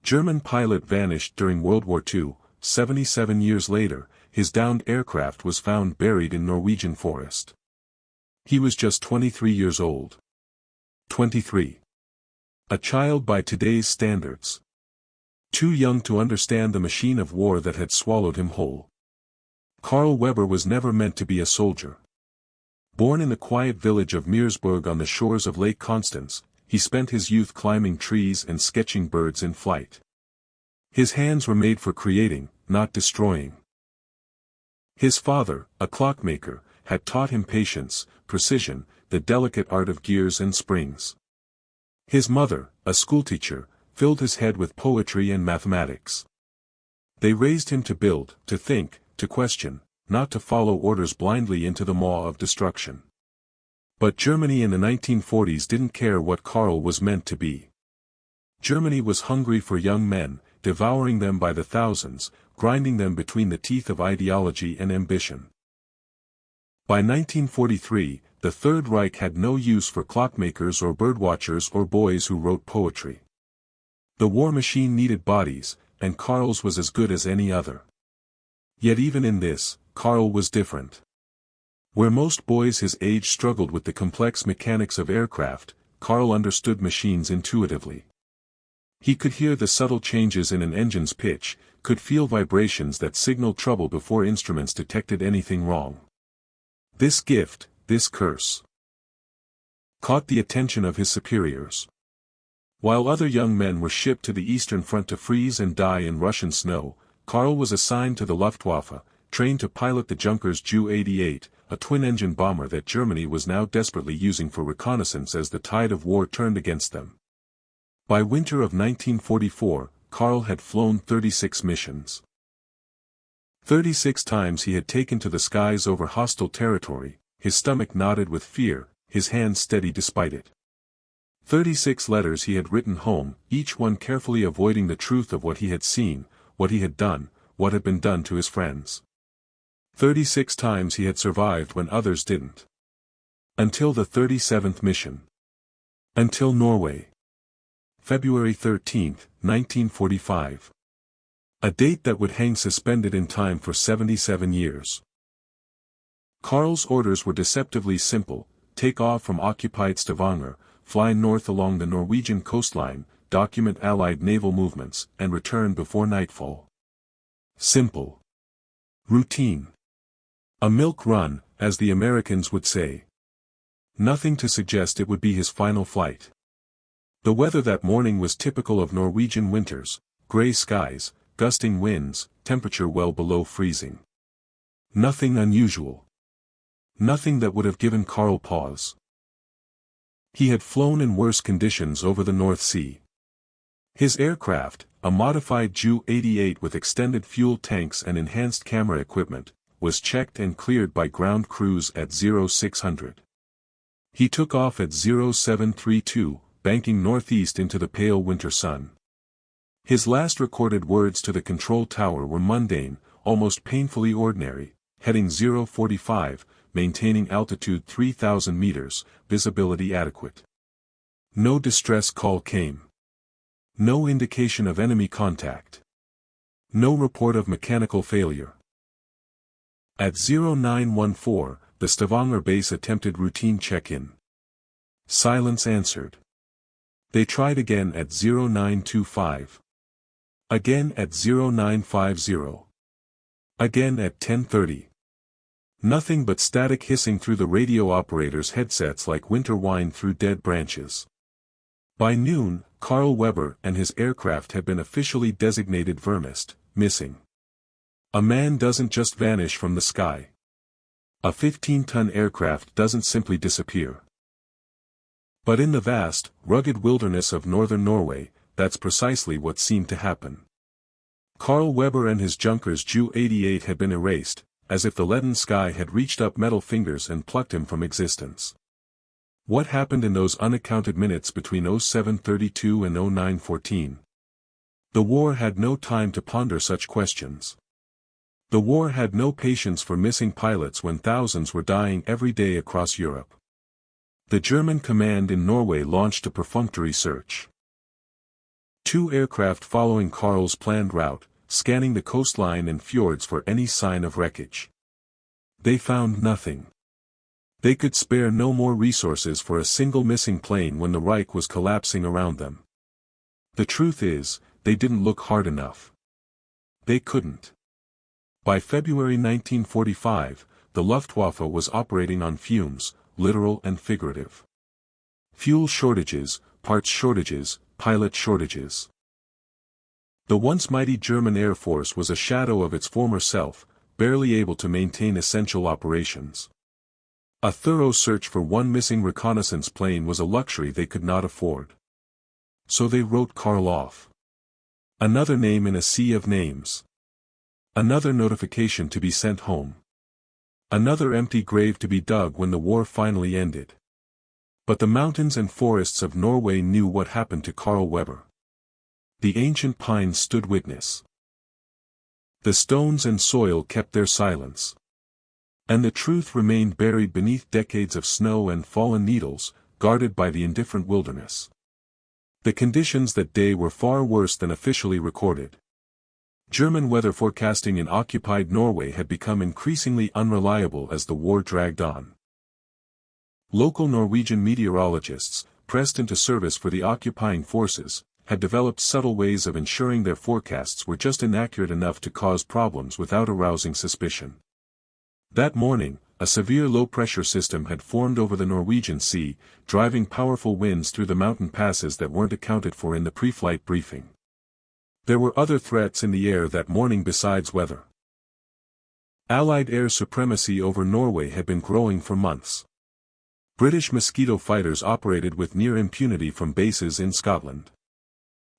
German pilot vanished during World War II. 77 years later, his downed aircraft was found buried in Norwegian forest. He was just 23 years old. 23. A child by today's standards. Too young to understand the machine of war that had swallowed him whole. Karl Weber was never meant to be a soldier. Born in the quiet village of Meersburg on the shores of Lake Constance, he spent his youth climbing trees and sketching birds in flight. His hands were made for creating, not destroying. His father, a clockmaker, had taught him patience, precision, the delicate art of gears and springs. His mother, a schoolteacher, filled his head with poetry and mathematics. They raised him to build, to think, to question, not to follow orders blindly into the maw of destruction. But Germany in the 1940s didn't care what Karl was meant to be. Germany was hungry for young men, devouring them by the thousands, grinding them between the teeth of ideology and ambition. By 1943, the Third Reich had no use for clockmakers or birdwatchers or boys who wrote poetry. The war machine needed bodies, and Karl's was as good as any other. Yet even in this, Karl was different. Where most boys his age struggled with the complex mechanics of aircraft, Karl understood machines intuitively. He could hear the subtle changes in an engine's pitch, could feel vibrations that signaled trouble before instruments detected anything wrong. This gift, this curse, caught the attention of his superiors. While other young men were shipped to the Eastern Front to freeze and die in Russian snow, Karl was assigned to the Luftwaffe, trained to pilot the Junkers Ju-88, a twin-engine bomber that Germany was now desperately using for reconnaissance as the tide of war turned against them. By winter of 1944, Karl had flown 36 missions. 36 times he had taken to the skies over hostile territory, his stomach knotted with fear, his hands steady despite it. 36 letters he had written home, each one carefully avoiding the truth of what he had seen, what he had done, what had been done to his friends. 36 times he had survived when others didn't. Until the 37th mission. Until Norway. February 13, 1945. A date that would hang suspended in time for 77 years. Karl's orders were deceptively simple: take off from occupied Stavanger, fly north along the Norwegian coastline, document Allied naval movements, and return before nightfall. Simple. Routine. A milk run, as the Americans would say. Nothing to suggest it would be his final flight. The weather that morning was typical of Norwegian winters: gray skies, gusting winds, temperature well below freezing. Nothing unusual. Nothing that would have given Karl pause. He had flown in worse conditions over the North Sea. His aircraft, a modified Ju-88 with extended fuel tanks and enhanced camera equipment, was checked and cleared by ground crews at 0600. He took off at 0732, banking northeast into the pale winter sun. His last recorded words to the control tower were mundane, almost painfully ordinary: heading 045, maintaining altitude 3,000 meters, visibility adequate. No distress call came. No indication of enemy contact. No report of mechanical failure. At 0914, the Stavanger base attempted routine check-in. Silence answered. They tried again at 0925. Again at 0950. Again at 1030. Nothing but static hissing through the radio operator's headsets like winter wine through dead branches. By noon, Karl Weber and his aircraft had been officially designated vermissed, missing. A man doesn't just vanish from the sky. A 15-ton aircraft doesn't simply disappear. But in the vast, rugged wilderness of northern Norway, that's precisely what seemed to happen. Karl Weber and his Junkers Ju-88 had been erased, as if the leaden sky had reached up metal fingers and plucked him from existence. What happened in those unaccounted minutes between 0732 and 0914? The war had no time to ponder such questions. The war had no patience for missing pilots when thousands were dying every day across Europe. The German command in Norway launched a perfunctory search. Two aircraft following Karl's planned route, scanning the coastline and fjords for any sign of wreckage. They found nothing. They could spare no more resources for a single missing plane when the Reich was collapsing around them. The truth is, they didn't look hard enough. They couldn't. By February 1945, the Luftwaffe was operating on fumes, literal and figurative. Fuel shortages, parts shortages, pilot shortages. The once mighty German Air Force was a shadow of its former self, barely able to maintain essential operations. A thorough search for one missing reconnaissance plane was a luxury they could not afford. So they wrote Karl off. Another name in a sea of names. Another notification to be sent home. Another empty grave to be dug when the war finally ended. But the mountains and forests of Norway knew what happened to Karl Weber. The ancient pines stood witness. The stones and soil kept their silence. And the truth remained buried beneath decades of snow and fallen needles, guarded by the indifferent wilderness. The conditions that day were far worse than officially recorded. German weather forecasting in occupied Norway had become increasingly unreliable as the war dragged on. Local Norwegian meteorologists, pressed into service for the occupying forces, had developed subtle ways of ensuring their forecasts were just inaccurate enough to cause problems without arousing suspicion. That morning, a severe low-pressure system had formed over the Norwegian Sea, driving powerful winds through the mountain passes that weren't accounted for in the pre-flight briefing. There were other threats in the air that morning besides weather. Allied air supremacy over Norway had been growing for months. British Mosquito fighters operated with near impunity from bases in Scotland.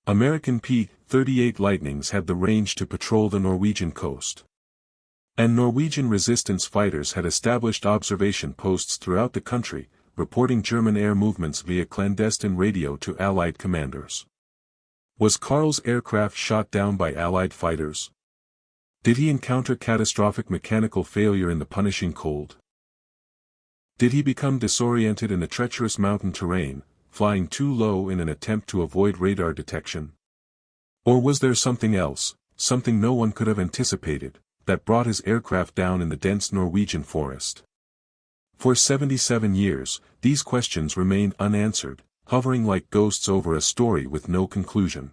American P-38 Lightnings had the range to patrol the Norwegian coast. And Norwegian resistance fighters had established observation posts throughout the country, reporting German air movements via clandestine radio to Allied commanders. Was Karl's aircraft shot down by Allied fighters? Did he encounter catastrophic mechanical failure in the punishing cold? Did he become disoriented in the treacherous mountain terrain, flying too low in an attempt to avoid radar detection? Or was there something else, something no one could have anticipated, that brought his aircraft down in the dense Norwegian forest? For 77 years, these questions remained unanswered, hovering like ghosts over a story with no conclusion.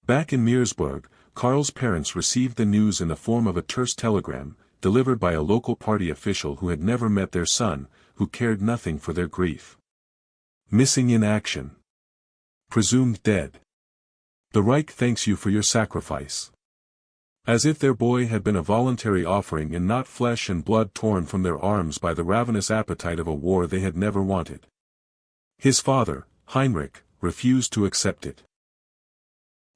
Back in Meersburg, Karl's parents received the news in the form of a terse telegram, delivered by a local party official who had never met their son, who cared nothing for their grief. Missing in action. Presumed dead. The Reich thanks you for your sacrifice. As if their boy had been a voluntary offering and not flesh and blood torn from their arms by the ravenous appetite of a war they had never wanted. His father, Heinrich, refused to accept it.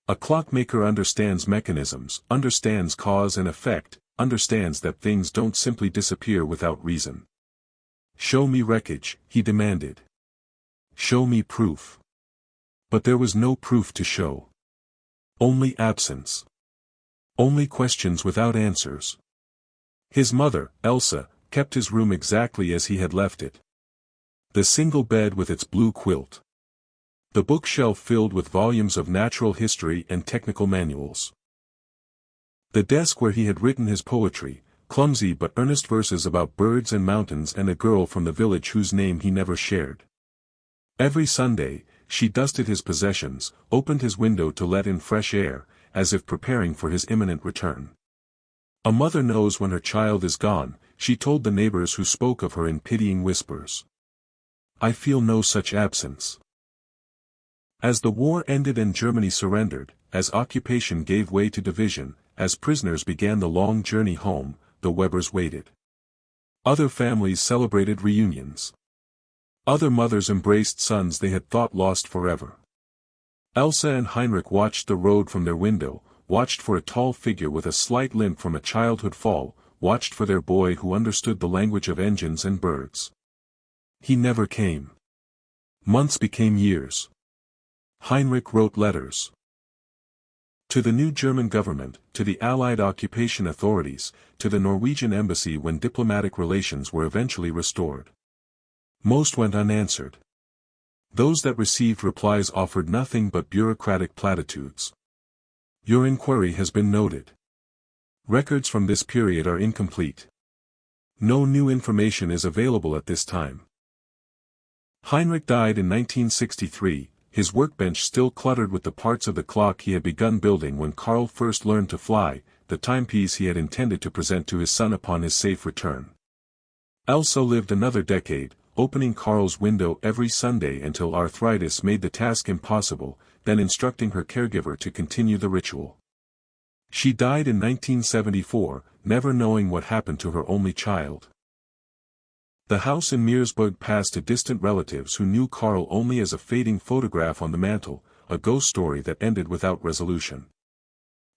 A clockmaker understands mechanisms, understands cause and effect, understands that things don't simply disappear without reason. Show me wreckage, he demanded. Show me proof. But there was no proof to show. Only absence. Only questions without answers. His mother, Elsa, kept his room exactly as he had left it. The single bed with its blue quilt. The bookshelf filled with volumes of natural history and technical manuals. The desk where he had written his poetry, clumsy but earnest verses about birds and mountains and a girl from the village whose name he never shared. Every Sunday, she dusted his possessions, opened his window to let in fresh air, as if preparing for his imminent return. A mother knows when her child is gone, she told the neighbors who spoke of her in pitying whispers. I feel no such absence. As the war ended and Germany surrendered, as occupation gave way to division, as prisoners began the long journey home, the Webers waited. Other families celebrated reunions. Other mothers embraced sons they had thought lost forever. Elsa and Heinrich watched the road from their window, watched for a tall figure with a slight limp from a childhood fall, watched for their boy who understood the language of engines and birds. He never came. Months became years. Heinrich wrote letters. To the new German government, to the Allied occupation authorities, to the Norwegian embassy when diplomatic relations were eventually restored. Most went unanswered. Those that received replies offered nothing but bureaucratic platitudes. Your inquiry has been noted. Records from this period are incomplete. No new information is available at this time. Heinrich died in 1963, his workbench still cluttered with the parts of the clock he had begun building when Karl first learned to fly, the timepiece he had intended to present to his son upon his safe return. Elsa lived another decade, opening Karl's window every Sunday until arthritis made the task impossible, then instructing her caregiver to continue the ritual. She died in 1974, never knowing what happened to her only child. The house in Meersburg passed to distant relatives who knew Karl only as a fading photograph on the mantel, a ghost story that ended without resolution.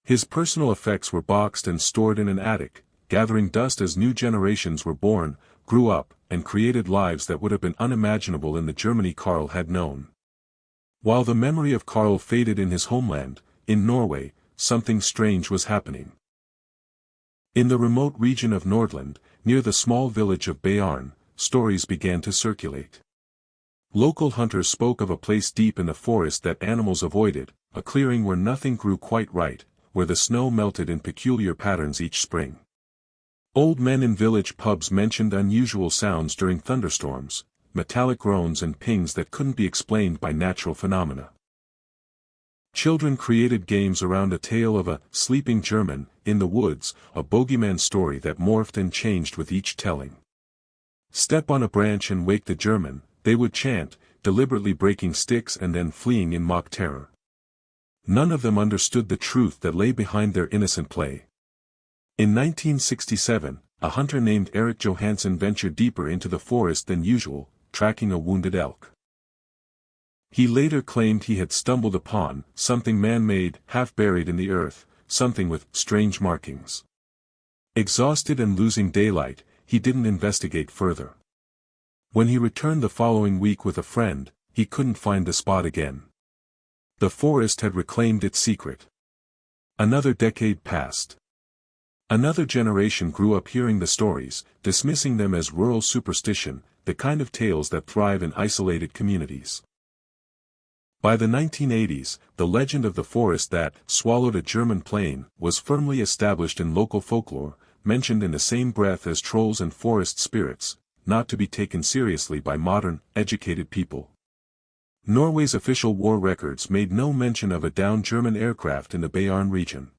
His personal effects were boxed and stored in an attic, gathering dust as new generations were born, grew up, and created lives that would have been unimaginable in the Germany Karl had known. While the memory of Karl faded in his homeland, in Norway, something strange was happening. In the remote region of Nordland, near the small village of Bayarn, stories began to circulate. Local hunters spoke of a place deep in the forest that animals avoided, a clearing where nothing grew quite right, where the snow melted in peculiar patterns each spring. Old men in village pubs mentioned unusual sounds during thunderstorms, metallic groans and pings that couldn't be explained by natural phenomena. Children created games around a tale of a sleeping German in the woods, a bogeyman story that morphed and changed with each telling. Step on a branch and wake the German, they would chant, deliberately breaking sticks and then fleeing in mock terror. None of them understood the truth that lay behind their innocent play. In 1967, a hunter named Eric Johansson ventured deeper into the forest than usual, tracking a wounded elk. He later claimed he had stumbled upon something man-made, half-buried in the earth, something with strange markings. Exhausted and losing daylight, he didn't investigate further. When he returned the following week with a friend, he couldn't find the spot again. The forest had reclaimed its secret. Another decade passed. Another generation grew up hearing the stories, dismissing them as rural superstition, the kind of tales that thrive in isolated communities. By the 1980s, the legend of the forest that swallowed a German plane was firmly established in local folklore, mentioned in the same breath as trolls and forest spirits, not to be taken seriously by modern, educated people. Norway's official war records made no mention of a downed German aircraft in the Bayarn region.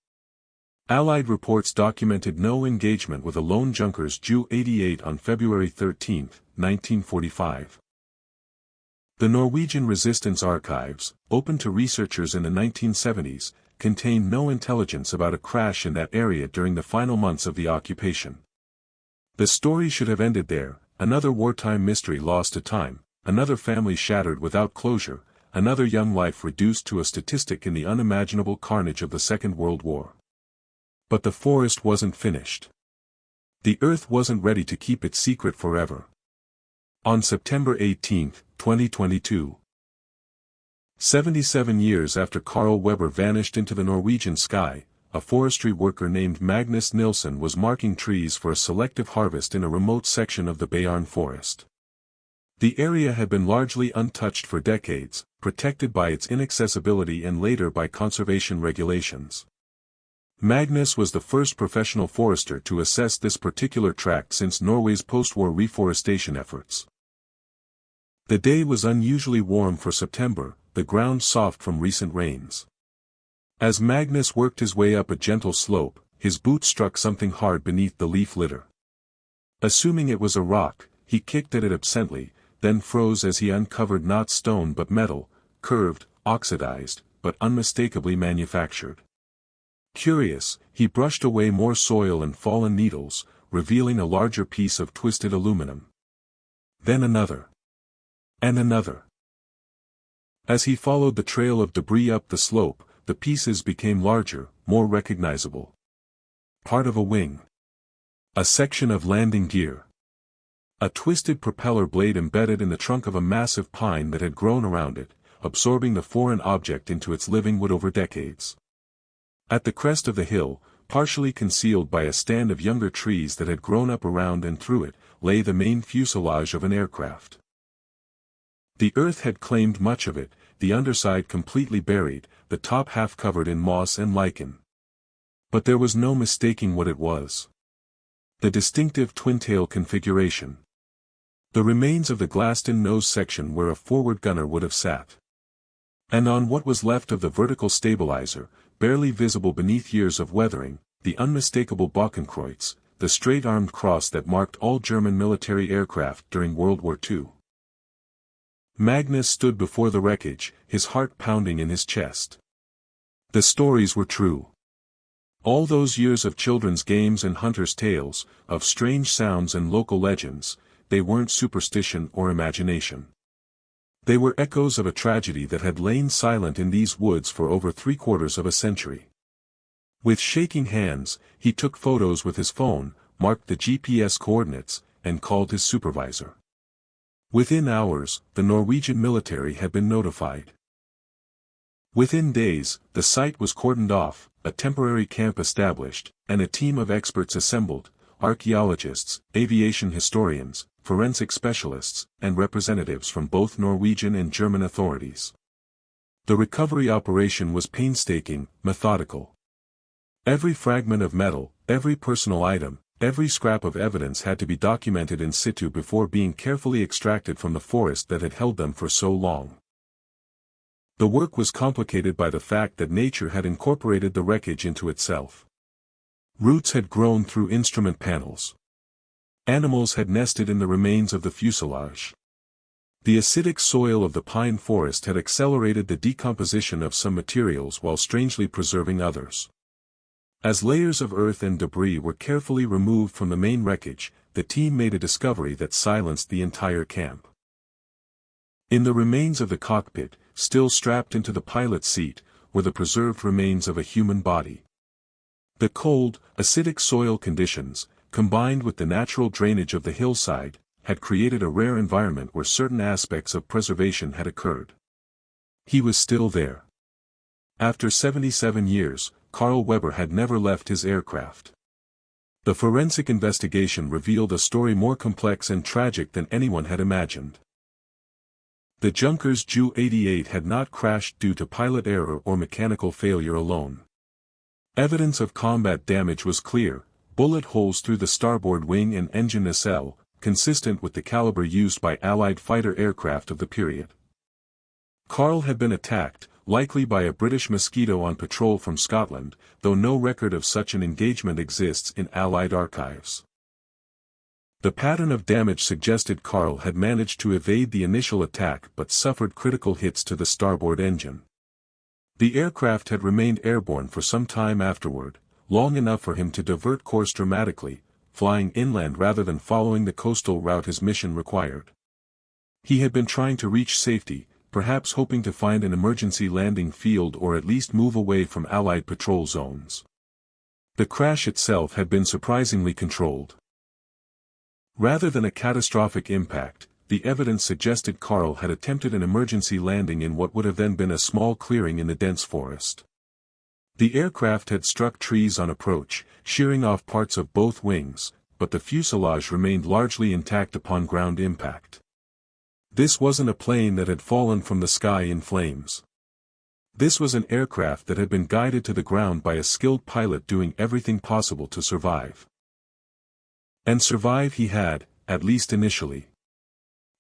Allied reports documented no engagement with a lone Junkers Ju-88 on February 13, 1945. The Norwegian Resistance Archives, open to researchers in the 1970s, contained no intelligence about a crash in that area during the final months of the occupation. The story should have ended there, another wartime mystery lost to time, another family shattered without closure, another young life reduced to a statistic in the unimaginable carnage of the Second World War. But the forest wasn't finished. The earth wasn't ready to keep its secret forever. On September 18, 2022, 77 years after Karl Weber vanished into the Norwegian sky, a forestry worker named Magnus Nilsson was marking trees for a selective harvest in a remote section of the Bayarn forest. The area had been largely untouched for decades, protected by its inaccessibility and later by conservation regulations. Magnus was the first professional forester to assess this particular tract since Norway's post-war reforestation efforts. The day was unusually warm for September, the ground soft from recent rains. As Magnus worked his way up a gentle slope, his boot struck something hard beneath the leaf litter. Assuming it was a rock, he kicked at it absently, then froze as he uncovered not stone but metal, curved, oxidized, but unmistakably manufactured. Curious, he brushed away more soil and fallen needles, revealing a larger piece of twisted aluminum. Then another. And another. As he followed the trail of debris up the slope, the pieces became larger, more recognizable. Part of a wing. A section of landing gear. A twisted propeller blade embedded in the trunk of a massive pine that had grown around it, absorbing the foreign object into its living wood over decades. At the crest of the hill, partially concealed by a stand of younger trees that had grown up around and through it, lay the main fuselage of an aircraft. The earth had claimed much of it, the underside completely buried, the top half covered in moss and lichen. But there was no mistaking what it was. The distinctive twin-tail configuration. The remains of the glassed-in nose section where a forward gunner would have sat. And on what was left of the vertical stabilizer, barely visible beneath years of weathering, the unmistakable Bokenkreuz, the straight-armed cross that marked all German military aircraft during World War II. Magnus stood before the wreckage, his heart pounding in his chest. The stories were true. All those years of children's games and hunters' tales, of strange sounds and local legends, they weren't superstition or imagination. They were echoes of a tragedy that had lain silent in these woods for over 3/4 of a century. With shaking hands, he took photos with his phone, marked the GPS coordinates, and called his supervisor. Within hours, the Norwegian military had been notified. Within days, the site was cordoned off, a temporary camp established, and a team of experts assembled, archaeologists, aviation historians, forensic specialists, and representatives from both Norwegian and German authorities. The recovery operation was painstaking, methodical. Every fragment of metal, every personal item, every scrap of evidence had to be documented in situ before being carefully extracted from the forest that had held them for so long. The work was complicated by the fact that nature had incorporated the wreckage into itself. Roots had grown through instrument panels. Animals had nested in the remains of the fuselage. The acidic soil of the pine forest had accelerated the decomposition of some materials while strangely preserving others. As layers of earth and debris were carefully removed from the main wreckage, the team made a discovery that silenced the entire camp. In the remains of the cockpit, still strapped into the pilot's seat, were the preserved remains of a human body. The cold, acidic soil conditions, combined with the natural drainage of the hillside, had created a rare environment where certain aspects of preservation had occurred. He was still there. After 77 years, Carl Weber had never left his aircraft. The forensic investigation revealed a story more complex and tragic than anyone had imagined. The Junkers Ju-88 had not crashed due to pilot error or mechanical failure alone. Evidence of combat damage was clear, bullet holes through the starboard wing and engine nacelle, consistent with the caliber used by Allied fighter aircraft of the period. Carl had been attacked, likely by a British Mosquito on patrol from Scotland, though no record of such an engagement exists in Allied archives. The pattern of damage suggested Carl had managed to evade the initial attack but suffered critical hits to the starboard engine. The aircraft had remained airborne for some time afterward, long enough for him to divert course dramatically, flying inland rather than following the coastal route his mission required. He had been trying to reach safety, perhaps hoping to find an emergency landing field or at least move away from Allied patrol zones. The crash itself had been surprisingly controlled. Rather than a catastrophic impact, the evidence suggested Carl had attempted an emergency landing in what would have then been a small clearing in the dense forest. The aircraft had struck trees on approach, shearing off parts of both wings, but the fuselage remained largely intact upon ground impact. This wasn't a plane that had fallen from the sky in flames. This was an aircraft that had been guided to the ground by a skilled pilot doing everything possible to survive. And survive he had, at least initially.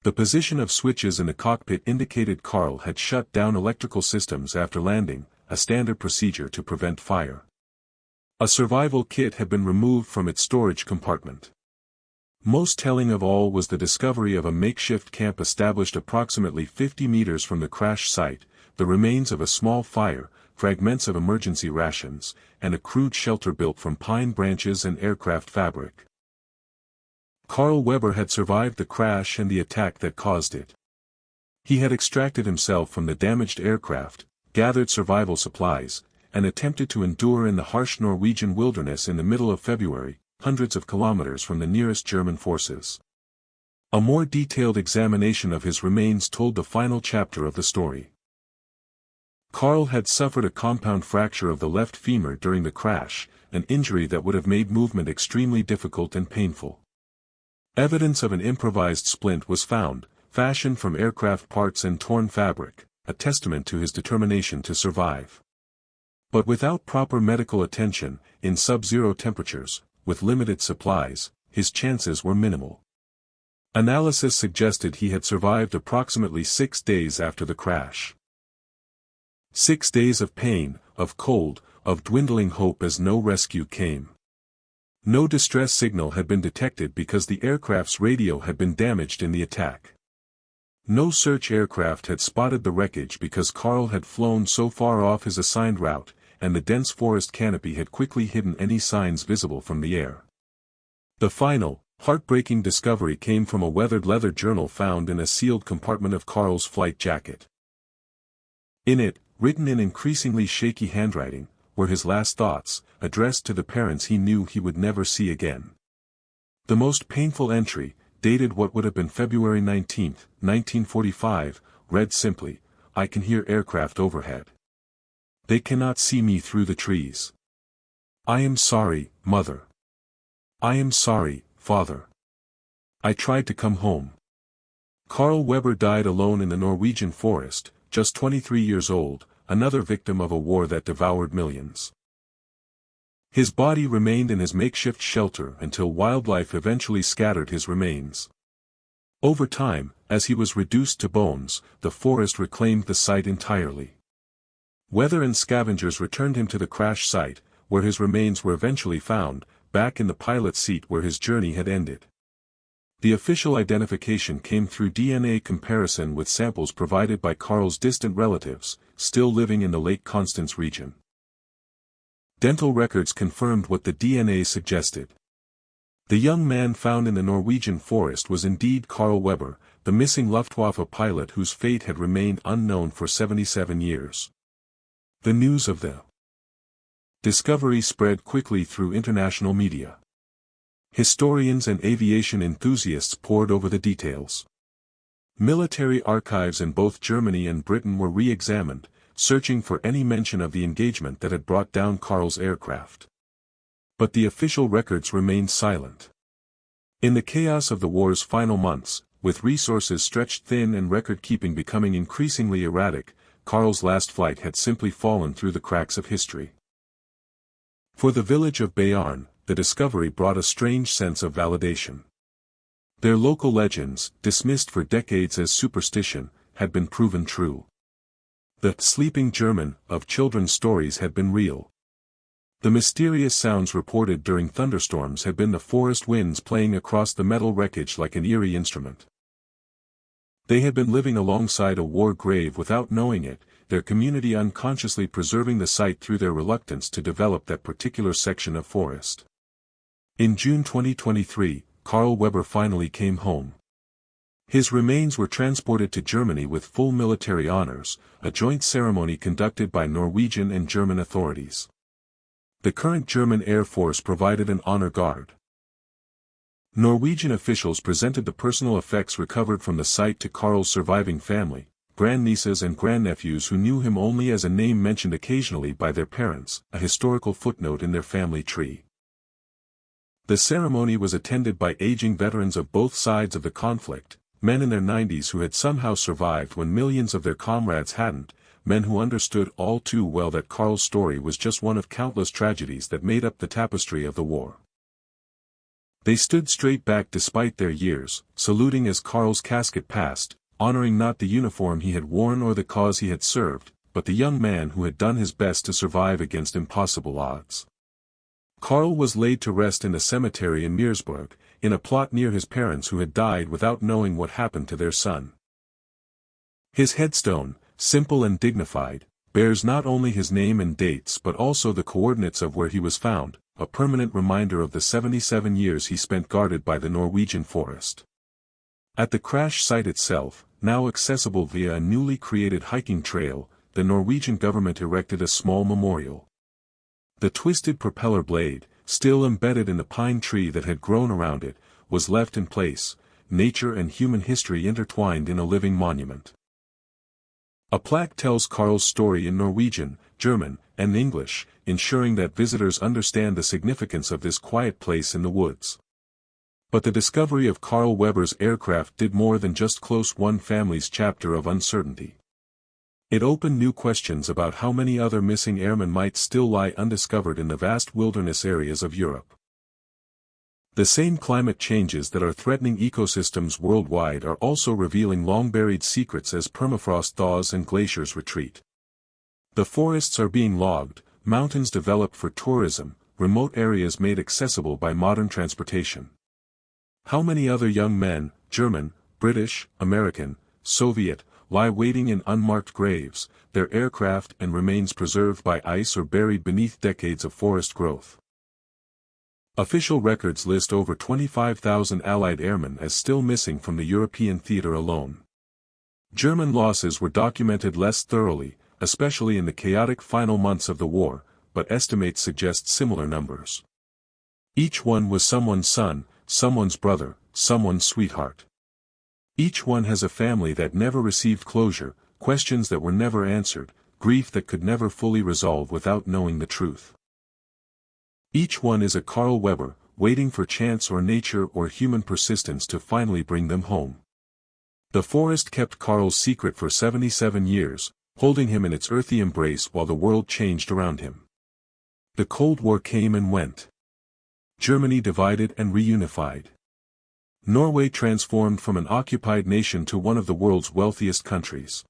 The position of switches in the cockpit indicated Carl had shut down electrical systems after landing, a standard procedure to prevent fire. A survival kit had been removed from its storage compartment. Most telling of all was the discovery of a makeshift camp established approximately 50 meters from the crash site, the remains of a small fire, fragments of emergency rations, and a crude shelter built from pine branches and aircraft fabric. Carl Weber had survived the crash and the attack that caused it. He had extracted himself from the damaged aircraft, gathered survival supplies, and attempted to endure in the harsh Norwegian wilderness in the middle of February, hundreds of kilometers from the nearest German forces. A more detailed examination of his remains told the final chapter of the story. Carl had suffered a compound fracture of the left femur during the crash, an injury that would have made movement extremely difficult and painful. Evidence of an improvised splint was found, fashioned from aircraft parts and torn fabric, a testament to his determination to survive. But without proper medical attention, in sub-zero temperatures, with limited supplies, his chances were minimal. Analysis suggested he had survived approximately 6 days after the crash. 6 days of pain, of cold, of dwindling hope as no rescue came. No distress signal had been detected because the aircraft's radio had been damaged in the attack. No search aircraft had spotted the wreckage because Carl had flown so far off his assigned route, and the dense forest canopy had quickly hidden any signs visible from the air. The final, heartbreaking discovery came from a weathered leather journal found in a sealed compartment of Carl's flight jacket. In it, written in increasingly shaky handwriting, were his last thoughts, addressed to the parents he knew he would never see again. The most painful entry, dated what would have been February 19, 1945, read simply, "I can hear aircraft overhead. They cannot see me through the trees. I am sorry, Mother. I am sorry, Father. I tried to come home." Carl Weber died alone in the Norwegian forest, just 23 years old, another victim of a war that devoured millions. His body remained in his makeshift shelter until wildlife eventually scattered his remains. Over time, as he was reduced to bones, the forest reclaimed the site entirely. Weather and scavengers returned him to the crash site, where his remains were eventually found, back in the pilot's seat where his journey had ended. The official identification came through DNA comparison with samples provided by Carl's distant relatives, still living in the Lake Constance region. Dental records confirmed what the DNA suggested. The young man found in the Norwegian forest was indeed Carl Weber, the missing Luftwaffe pilot whose fate had remained unknown for 77 years. The news of the discovery spread quickly through international media. Historians and aviation enthusiasts pored over the details. Military archives in both Germany and Britain were re-examined, searching for any mention of the engagement that had brought down Carl's aircraft. But the official records remained silent. In the chaos of the war's final months, with resources stretched thin and record-keeping becoming increasingly erratic, Carl's last flight had simply fallen through the cracks of history. For the village of Bayarn, the discovery brought a strange sense of validation. Their local legends, dismissed for decades as superstition, had been proven true. The sleeping German of children's stories had been real. The mysterious sounds reported during thunderstorms had been the forest winds playing across the metal wreckage like an eerie instrument. They had been living alongside a war grave without knowing it, their community unconsciously preserving the site through their reluctance to develop that particular section of forest. In June 2023, Carl Weber finally came home. His remains were transported to Germany with full military honors, a joint ceremony conducted by Norwegian and German authorities. The current German Air Force provided an honor guard. Norwegian officials presented the personal effects recovered from the site to Carl's surviving family, grandnieces and grandnephews who knew him only as a name mentioned occasionally by their parents, a historical footnote in their family tree. The ceremony was attended by aging veterans of both sides of the conflict, men in their 90s who had somehow survived when millions of their comrades hadn't, men who understood all too well that Carl's story was just one of countless tragedies that made up the tapestry of the war. They stood straight back despite their years, saluting as Carl's casket passed, honoring not the uniform he had worn or the cause he had served, but the young man who had done his best to survive against impossible odds. Carl was laid to rest in a cemetery in Meersburg, in a plot near his parents who had died without knowing what happened to their son. His headstone, simple and dignified, bears not only his name and dates but also the coordinates of where he was found, a permanent reminder of the 77 years he spent guarded by the Norwegian forest. At the crash site itself, now accessible via a newly created hiking trail, the Norwegian government erected a small memorial. The twisted propeller blade, still embedded in the pine tree that had grown around it, was left in place, nature and human history intertwined in a living monument. A plaque tells Carl's story in Norwegian, German, and English, ensuring that visitors understand the significance of this quiet place in the woods. But the discovery of Carl Weber's aircraft did more than just close one family's chapter of uncertainty. It opened new questions about how many other missing airmen might still lie undiscovered in the vast wilderness areas of Europe. The same climate changes that are threatening ecosystems worldwide are also revealing long-buried secrets as permafrost thaws and glaciers retreat. The forests are being logged, mountains developed for tourism, remote areas made accessible by modern transportation. How many other young men, German, British, American, Soviet, lie waiting in unmarked graves, their aircraft and remains preserved by ice or buried beneath decades of forest growth? Official records list over 25,000 Allied airmen as still missing from the European theater alone. German losses were documented less thoroughly, especially in the chaotic final months of the war, but estimates suggest similar numbers. Each one was someone's son, someone's brother, someone's sweetheart. Each one has a family that never received closure, questions that were never answered, grief that could never fully resolve without knowing the truth. Each one is a Carl Weber, waiting for chance or nature or human persistence to finally bring them home. The forest kept Carl's secret for 77 years, holding him in its earthy embrace while the world changed around him. The Cold War came and went. Germany divided and reunified. Norway transformed from an occupied nation to one of the world's wealthiest countries.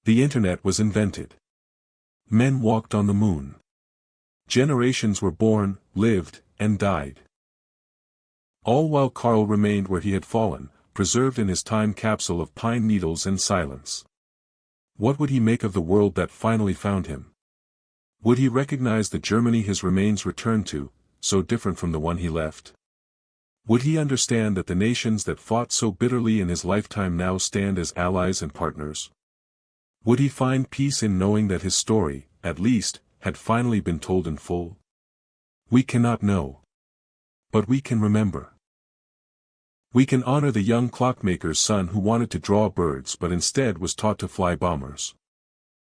The Internet was invented. Men walked on the moon. Generations were born, lived, and died. All while Carl remained where he had fallen, preserved in his time capsule of pine needles and silence. What would he make of the world that finally found him? Would he recognize the Germany his remains returned to, so different from the one he left? Would he understand that the nations that fought so bitterly in his lifetime now stand as allies and partners? Would he find peace in knowing that his story, at least, had finally been told in full? We cannot know. But we can remember. We can honor the young clockmaker's son who wanted to draw birds but instead was taught to fly bombers.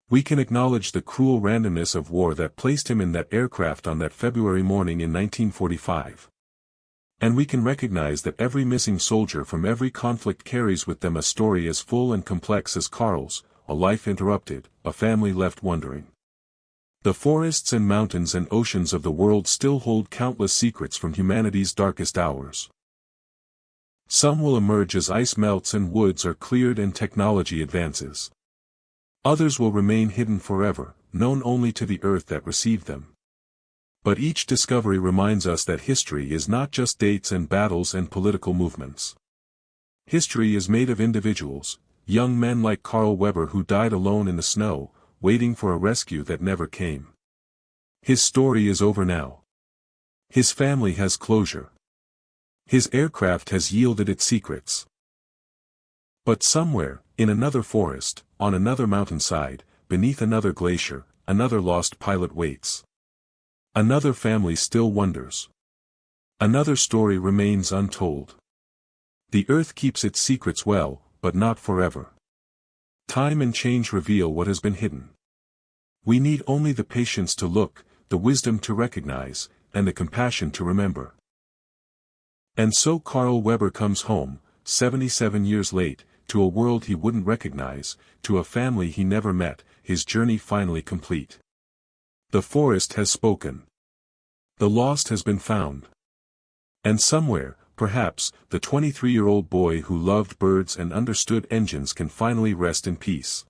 We can acknowledge the cruel randomness of war that placed him in that aircraft on that February morning in 1945. And we can recognize that every missing soldier from every conflict carries with them a story as full and complex as Carl's, a life interrupted, a family left wondering. The forests and mountains and oceans of the world still hold countless secrets from humanity's darkest hours. Some will emerge as ice melts and woods are cleared and technology advances. Others will remain hidden forever, known only to the earth that received them. But each discovery reminds us that history is not just dates and battles and political movements. History is made of individuals, young men like Carl Weber who died alone in the snow, waiting for a rescue that never came. His story is over now. His family has closure. His aircraft has yielded its secrets. But somewhere, in another forest, on another mountainside, beneath another glacier, another lost pilot waits. Another family still wonders. Another story remains untold. The earth keeps its secrets well, but not forever. Time and change reveal what has been hidden. We need only the patience to look, the wisdom to recognize, and the compassion to remember. And so Carl Weber comes home, 77 years late, to a world he wouldn't recognize, to a family he never met, his journey finally complete. The forest has spoken. The lost has been found. And somewhere, perhaps, the 23-year-old boy who loved birds and understood engines can finally rest in peace.